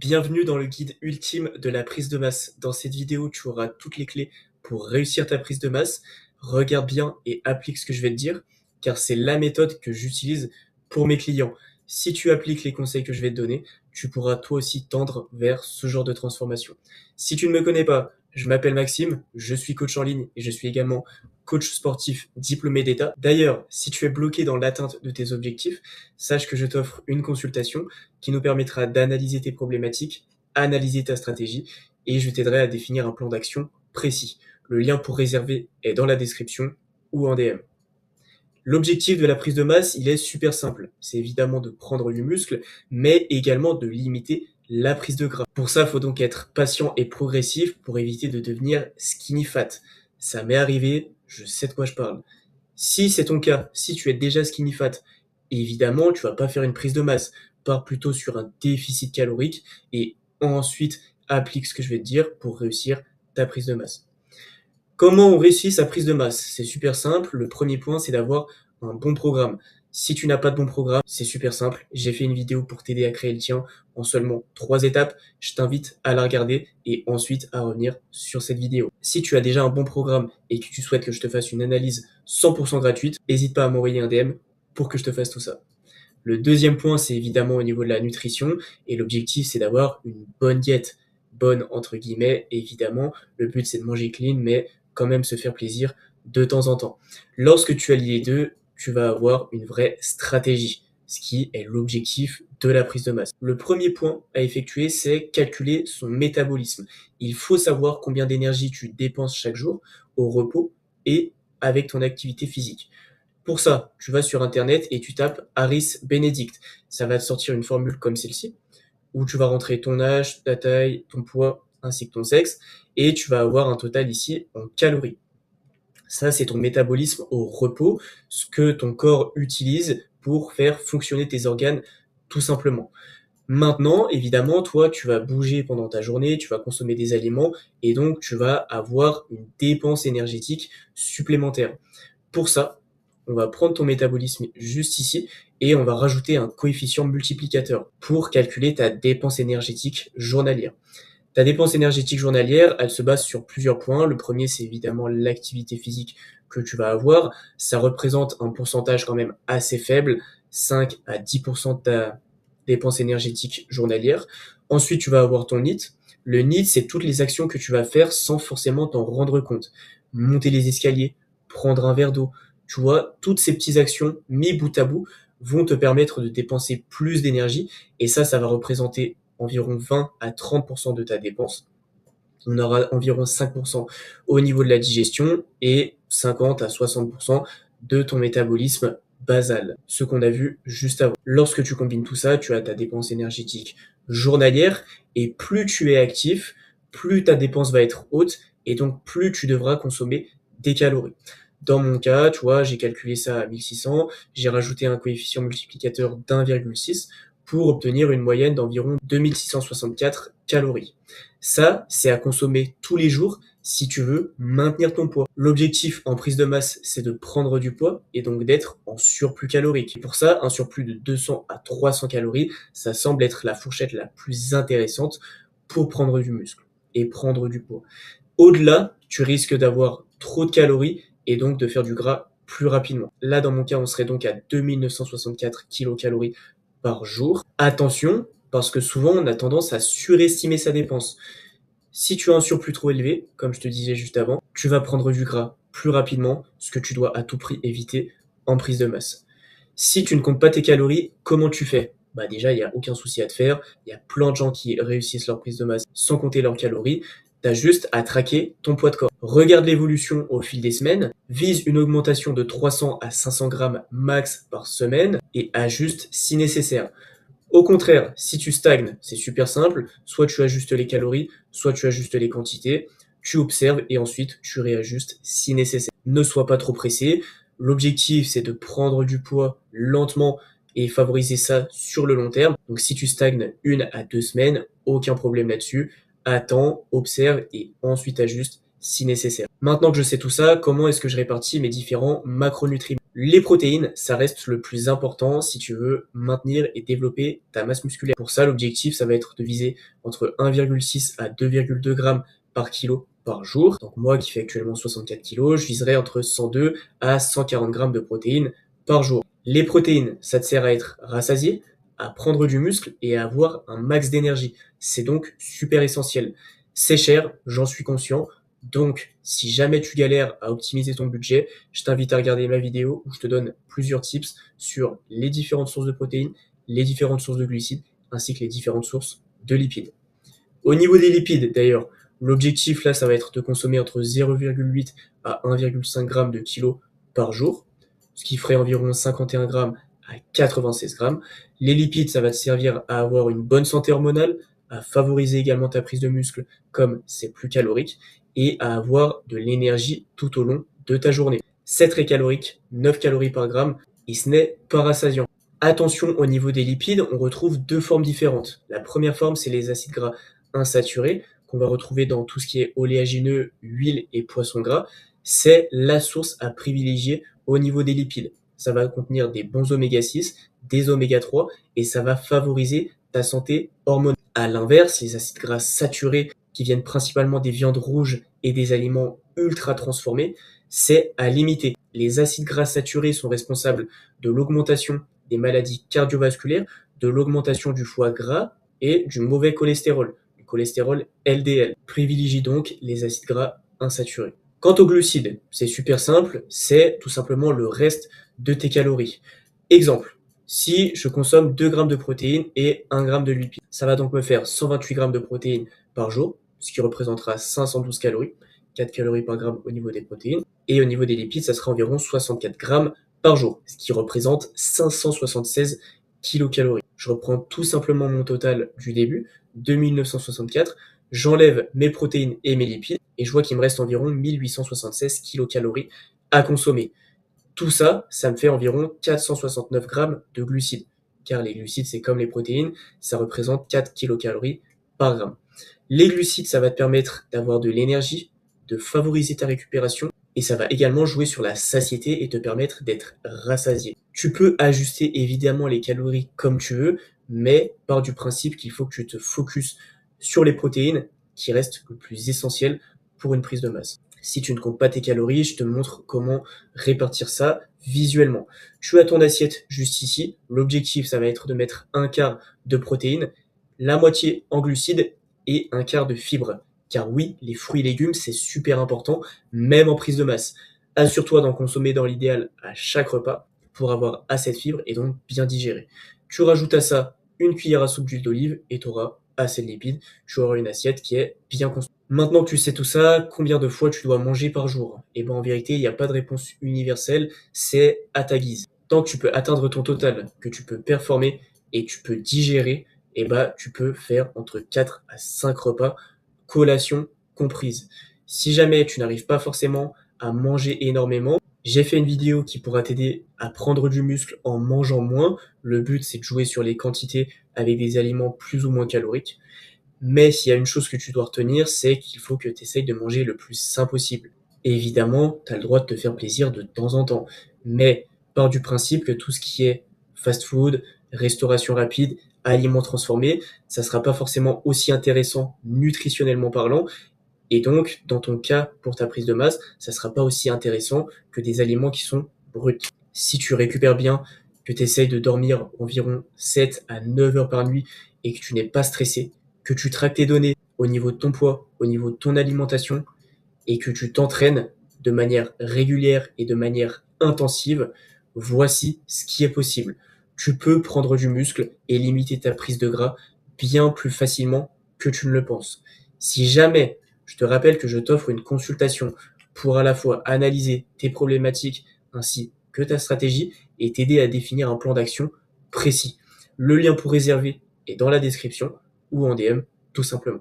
Bienvenue dans le guide ultime de la prise de masse. Dans cette vidéo, tu auras toutes les clés pour réussir ta prise de masse. Regarde bien et applique ce que je vais te dire, car c'est la méthode que j'utilise pour mes clients. Si tu appliques les conseils que je vais te donner, tu pourras toi aussi tendre vers ce genre de transformation. Si tu ne me connais pas, je m'appelle Maxime, je suis coach en ligne et je suis également coach sportif diplômé d'État. D'ailleurs, si tu es bloqué dans l'atteinte de tes objectifs, sache que je t'offre une consultation qui nous permettra d'analyser tes problématiques, analyser ta stratégie, et je t'aiderai à définir un plan d'action précis. Le lien pour réserver est dans la description ou en DM. L'objectif de la prise de masse, il est super simple. C'est évidemment de prendre du muscle, mais également de limiter la prise de gras. Pour ça, il faut donc être patient et progressif pour éviter de devenir skinny fat. Ça m'est arrivé, je sais de quoi je parle. Si c'est ton cas, si tu es déjà skinny fat, évidemment, tu vas pas faire une prise de masse. Pars plutôt sur un déficit calorique et ensuite applique ce que je vais te dire pour réussir ta prise de masse. Comment on réussit sa prise de masse? C'est super simple. Le premier point, c'est d'avoir un bon programme. Si tu n'as pas de bon programme, c'est super simple. J'ai fait une vidéo pour t'aider à créer le tien en seulement 3 étapes. Je t'invite à la regarder et ensuite à revenir sur cette vidéo. Si tu as déjà un bon programme et que tu souhaites que je te fasse une analyse 100% gratuite, n'hésite pas à m'envoyer un DM pour que je te fasse tout ça. Le deuxième point, c'est évidemment au niveau de la nutrition et l'objectif, c'est d'avoir une bonne diète. Bonne entre guillemets, évidemment. Le but, c'est de manger clean, mais quand même se faire plaisir de temps en temps. Lorsque tu allies les deux, tu vas avoir une vraie stratégie, ce qui est l'objectif de la prise de masse. Le premier point à effectuer, c'est calculer son métabolisme. Il faut savoir combien d'énergie tu dépenses chaque jour au repos et avec ton activité physique. Pour ça, tu vas sur Internet et tu tapes Harris Benedict. Ça va te sortir une formule comme celle-ci, où tu vas rentrer ton âge, ta taille, ton poids, ainsi que ton sexe, et tu vas avoir un total ici en calories. Ça, c'est ton métabolisme au repos, ce que ton corps utilise pour faire fonctionner tes organes, tout simplement. Maintenant, évidemment, toi, tu vas bouger pendant ta journée, tu vas consommer des aliments, et donc tu vas avoir une dépense énergétique supplémentaire. Pour ça, on va prendre ton métabolisme juste ici et on va rajouter un coefficient multiplicateur pour calculer ta dépense énergétique journalière. Ta dépense énergétique journalière, elle se base sur plusieurs points. Le premier, c'est évidemment l'activité physique que tu vas avoir. Ça représente un pourcentage quand même assez faible, 5 à 10% de ta dépense énergétique journalière. Ensuite, tu vas avoir ton NEAT. Le NEAT, c'est toutes les actions que tu vas faire sans forcément t'en rendre compte. Monter les escaliers, prendre un verre d'eau. Tu vois, toutes ces petites actions mis bout à bout vont te permettre de dépenser plus d'énergie et ça va représenter environ 20 à 30% de ta dépense. On aura environ 5% au niveau de la digestion et 50 à 60% de ton métabolisme basal, ce qu'on a vu juste avant. Lorsque tu combines tout ça, tu as ta dépense énergétique journalière et plus tu es actif, plus ta dépense va être haute et donc plus tu devras consommer des calories. Dans mon cas, tu vois, j'ai calculé ça à 1600, j'ai rajouté un coefficient multiplicateur d'1,6 pour obtenir une moyenne d'environ 2664 calories. Ça, c'est à consommer tous les jours si tu veux maintenir ton poids. L'objectif en prise de masse, c'est de prendre du poids et donc d'être en surplus calorique. Et pour ça, un surplus de 200 à 300 calories, ça semble être la fourchette la plus intéressante pour prendre du muscle et prendre du poids. Au-delà, tu risques d'avoir trop de calories et donc de faire du gras plus rapidement. Là, dans mon cas, on serait donc à 2964 kilocalories par jour. Attention, parce que souvent, on a tendance à surestimer sa dépense. Si tu as un surplus trop élevé, comme je te disais juste avant, tu vas prendre du gras plus rapidement, ce que tu dois à tout prix éviter en prise de masse. Si tu ne comptes pas tes calories, comment tu fais? Bah déjà, il n'y a aucun souci à te faire. Il y a plein de gens qui réussissent leur prise de masse sans compter leurs calories. Tu as juste à traquer ton poids de corps. Regarde l'évolution au fil des semaines, vise une augmentation de 300 à 500 grammes max par semaine et ajuste si nécessaire. Au contraire, si tu stagnes, c'est super simple. Soit tu ajustes les calories, soit tu ajustes les quantités. Tu observes et ensuite tu réajustes si nécessaire. Ne sois pas trop pressé. L'objectif, c'est de prendre du poids lentement et favoriser ça sur le long terme. Donc si tu stagnes 1 à 2 semaines, aucun problème là-dessus. Attends, observe et ensuite ajuste si nécessaire. Maintenant que je sais tout ça, comment est-ce que je répartis mes différents macronutriments? Les protéines, ça reste le plus important si tu veux maintenir et développer ta masse musculaire. Pour ça, l'objectif, ça va être de viser entre 1,6 à 2,2 grammes par kilo par jour. Donc moi qui fais actuellement 64 kilos, je viserai entre 102 à 140 grammes de protéines par jour. Les protéines, ça te sert à être rassasié, à prendre du muscle et à avoir un max d'énergie. C'est donc super essentiel. C'est cher, j'en suis conscient. Donc, si jamais tu galères à optimiser ton budget, je t'invite à regarder ma vidéo où je te donne plusieurs tips sur les différentes sources de protéines, les différentes sources de glucides, ainsi que les différentes sources de lipides. Au niveau des lipides, d'ailleurs, l'objectif là, ça va être de consommer entre 0,8 à 1,5 g de kilo par jour, ce qui ferait environ 51 grammes à 96 grammes. Les lipides, ça va te servir à avoir une bonne santé hormonale, à favoriser également ta prise de muscle comme c'est plus calorique, et à avoir de l'énergie tout au long de ta journée. C'est très calorique, 9 calories par gramme, et ce n'est pas rassasiant. Attention, au niveau des lipides, on retrouve deux formes différentes. La première forme, c'est les acides gras insaturés, qu'on va retrouver dans tout ce qui est oléagineux, huile et poissons gras. C'est la source à privilégier au niveau des lipides. Ça va contenir des bons oméga 6, des oméga 3, et ça va favoriser ta santé hormonale. À l'inverse, les acides gras saturés, qui viennent principalement des viandes rouges et des aliments ultra transformés, c'est à limiter. Les acides gras saturés sont responsables de l'augmentation des maladies cardiovasculaires, de l'augmentation du foie gras et du mauvais cholestérol, du cholestérol LDL. Privilégie donc les acides gras insaturés. Quant aux glucides, c'est super simple, c'est tout simplement le reste de tes calories. Exemple, si je consomme 2 grammes de protéines et 1 gramme de lipides, ça va donc me faire 128 grammes de protéines par jour, ce qui représentera 512 calories, 4 calories par gramme au niveau des protéines, et au niveau des lipides, ça sera environ 64 grammes par jour, ce qui représente 576 kilocalories. Je reprends tout simplement mon total du début, 2964, j'enlève mes protéines et mes lipides, et je vois qu'il me reste environ 1876 kilocalories à consommer. Tout ça, ça me fait environ 469 grammes de glucides, car les glucides, c'est comme les protéines, ça représente 4 kilocalories par gramme. Les glucides, ça va te permettre d'avoir de l'énergie, de favoriser ta récupération, et ça va également jouer sur la satiété et te permettre d'être rassasié. Tu peux ajuster évidemment les calories comme tu veux, mais pars du principe qu'il faut que tu te focuses sur les protéines, qui restent le plus essentiel pour une prise de masse. Si tu ne comptes pas tes calories, je te montre comment répartir ça visuellement. Tu as ton assiette juste ici. L'objectif, ça va être de mettre un quart de protéines, la moitié en glucides et un quart de fibres. Car oui, les fruits et légumes, c'est super important, même en prise de masse. Assure-toi d'en consommer dans l'idéal à chaque repas pour avoir assez de fibres et donc bien digérer. Tu rajoutes à ça une cuillère à soupe d'huile d'olive et tu auras assez de lipides. Tu auras une assiette qui est bien construite. Maintenant que tu sais tout ça, combien de fois tu dois manger par jour? Et ben en vérité, il n'y a pas de réponse universelle, c'est à ta guise. Tant que tu peux atteindre ton total, que tu peux performer et tu peux digérer, et ben tu peux faire entre 4 à 5 repas, collation comprise. Si jamais tu n'arrives pas forcément à manger énormément, j'ai fait une vidéo qui pourra t'aider à prendre du muscle en mangeant moins. Le but, c'est de jouer sur les quantités avec des aliments plus ou moins caloriques. Mais s'il y a une chose que tu dois retenir, c'est qu'il faut que tu essayes de manger le plus sain possible. Et évidemment, tu as le droit de te faire plaisir de temps en temps. Mais pars du principe que tout ce qui est fast-food, restauration rapide, aliments transformés, ça sera pas forcément aussi intéressant nutritionnellement parlant. Et donc, dans ton cas, pour ta prise de masse, ça sera pas aussi intéressant que des aliments qui sont bruts. Si tu récupères bien, que tu essayes de dormir environ 7 à 9 heures par nuit et que tu n'es pas stressé, que tu traques tes données au niveau de ton poids, au niveau de ton alimentation et que tu t'entraînes de manière régulière et de manière intensive, voici ce qui est possible. Tu peux prendre du muscle et limiter ta prise de gras bien plus facilement que tu ne le penses. Si jamais, je te rappelle que je t'offre une consultation pour à la fois analyser tes problématiques ainsi que ta stratégie et t'aider à définir un plan d'action précis. Le lien pour réserver est dans la description ou en DM tout simplement.